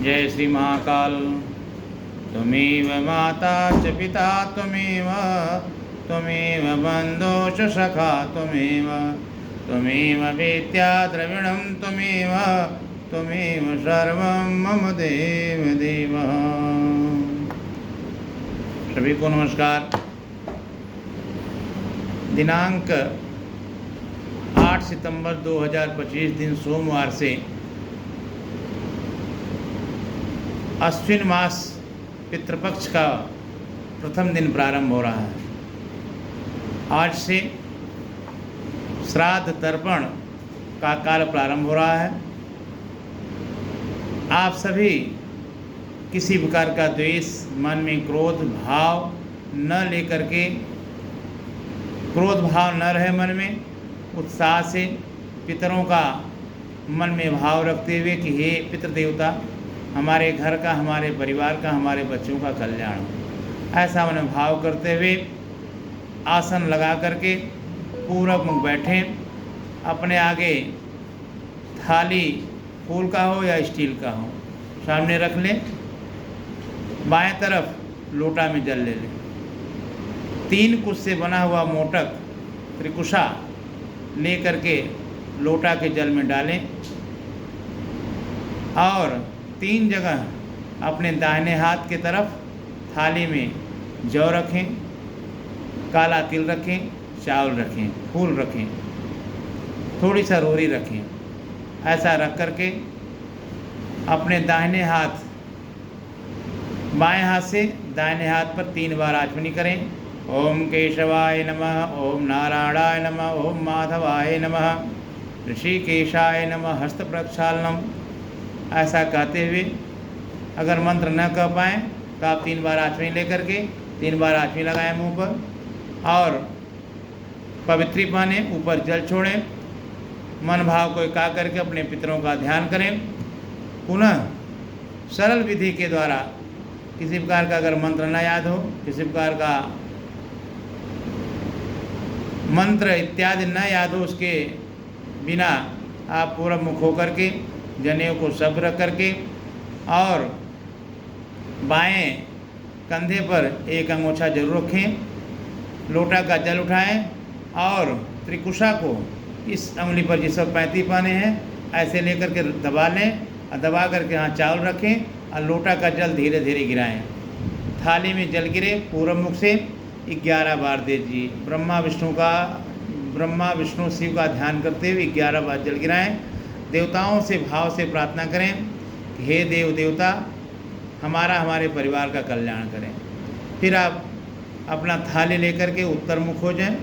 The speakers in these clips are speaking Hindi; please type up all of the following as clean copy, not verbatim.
जय श्री महाकाल। त्वमेव माता च पिता त्वमेव बन्धो च सखा त्वमेव वेत्या द्रविणं त्वमेव सर्वं मम देव देव। सभी को नमस्कार। दिनांक 8 सितंबर 2025 दिन सोमवार से अश्विन मास पितृपक्ष का प्रथम दिन प्रारंभ हो रहा है। आज से श्राद्ध तर्पण का काल प्रारंभ हो रहा है। आप सभी किसी प्रकार का द्वेष, मन में क्रोध भाव न लेकर के, क्रोध भाव न रहे मन में, उत्साह से पितरों का मन में भाव रखते हुए कि हे पितृ देवता, हमारे घर का, हमारे परिवार का, हमारे बच्चों का कल्याण हो, ऐसा मन भाव करते हुए आसन लगा करके पूरब मुख बैठें। अपने आगे थाली फूल का हो या स्टील का हो सामने रख लें। बाएं तरफ लोटा में जल ले लें। 3 कुश से बना हुआ मोटक त्रिकुशा ले करके लोटा के जल में डालें और 3 जगह अपने दाहिने हाथ की तरफ थाली में जौ रखें, काला तिल रखें, चावल रखें, फूल रखें, थोड़ी सा रोरी रखें। ऐसा रख करके अपने दाहिने हाथ, बाएं हाथ से दाहिने हाथ पर 3 बार आचमनी करें। ओम केशवाय नमः, ओम नारायणाय नमः, ओम माधवाय नमः, ऋषिकेशाय नमः, हस्त प्रक्षालनम। ऐसा कहते हुए अगर मंत्र न कह पाएँ तो आप 3 बार आचमनी लेकर के 3 बार आचमनी लगाएं मुंह पर और पवित्री पहने, ऊपर जल छोड़ें। मन भाव को एकाग्र करके अपने पितरों का ध्यान करें। पुनः सरल विधि के द्वारा किसी प्रकार का अगर मंत्र न याद हो, किसी प्रकार का मंत्र इत्यादि न याद हो, उसके बिना आप पूर्व मुख होकर के जनेऊ को सब रख करके और बाएं कंधे पर एक अंगोछा जरूर रखें। लोटा का जल उठाएं और त्रिकुशा को इस उंगली पर जिस वक्त 35 पाने हैं ऐसे लेकर के दबा लें और दबा करके यहाँ चावल रखें और लोटा का जल धीरे धीरे गिराएं। थाली में जल गिरे पूर्व मुख से 11 बार दीजिए। ब्रह्मा विष्णु शिव का ध्यान करते हुए 11 बार जल गिराएं। देवताओं से भाव से प्रार्थना करें कि हे देव देवता, हमारे परिवार का कल्याण करें। फिर आप अपना थाली लेकर के उत्तर मुख हो जाएं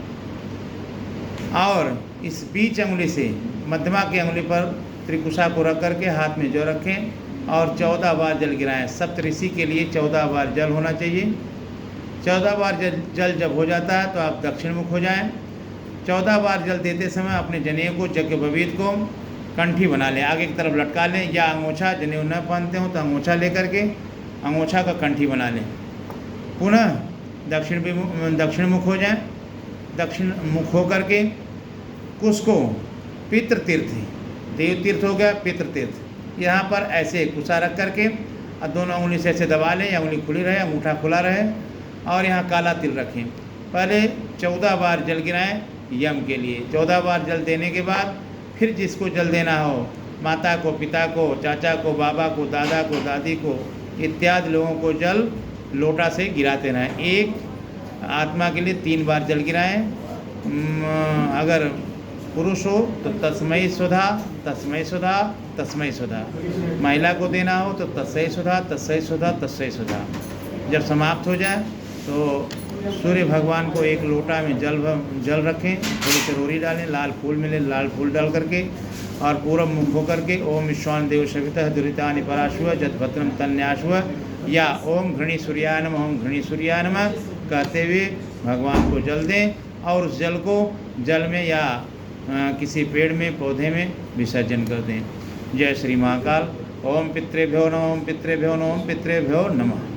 और इस बीच अंगुली से मध्यमा की अंगुली पर त्रिकुशा को रख करके हाथ में जो रखें और 14 बार जल गिराएं। सप्तऋषि के लिए 14 बार जल होना चाहिए। 14 बार जल जब हो जाता है तो आप दक्षिण मुख हो जाएं। 14 बार जल देते समय अपने जनेऊ को, यज्ञ बबीत को कंठी बना लें, आगे की तरफ लटका लें, या अंगोछा, जनेऊ न पहनते हो तो अंगोछा लेकर के अंगोछा का कंठी बना लें। पुनः दक्षिण मुख हो जाएं। दक्षिण मुख हो करके कुश को पितृतीर्थ, देव तीर्थ हो गया, पितृतीर्थ, यहाँ पर ऐसे कुशा रख करके और दोनों उंगली से ऐसे दबा लें, या उंगली खुली रहे, अंगूठा खुला रहे और यहाँ काला तिल रखें। पहले 14 बार जल गिराएं यम के लिए। 14 बार जल देने के बाद फिर जिसको जल देना हो, माता को, पिता को, चाचा को, बाबा को, दादा को, दादी को इत्यादि लोगों को जल लोटा से गिराते रहें। एक आत्मा के लिए 3 बार जल गिराएं। अगर पुरुष हो तो तस्मै सुधा, तस्मै सुधा, तस्मै सुधा। महिला को देना हो तो तस्मै सुधा, तस्मै सुधा, तस्मै सुधा। जब समाप्त हो जाए तो सूर्य भगवान को एक लोटा में जल रखें, थोड़ी सी रोरी डालें, लाल फूल मिले, लाल फूल डाल करके और पूरब मुख होकर के ओम ईश्वान देव सवितः दुरितानि पराशुव जद्भद्रम तन्याशुव या ओम घृणी सूर्याय नमः, ओम घृणी सूर्याय नमः कहते हुए भगवान को जल दें और उस जल को जल में या किसी पेड़ में, पौधे में विसर्जन कर दें। जय श्री महाकाल। ओम पितृभ्यो नमः, ओम पितृभ्यो नमः, ओम पितृभ्यो नमः।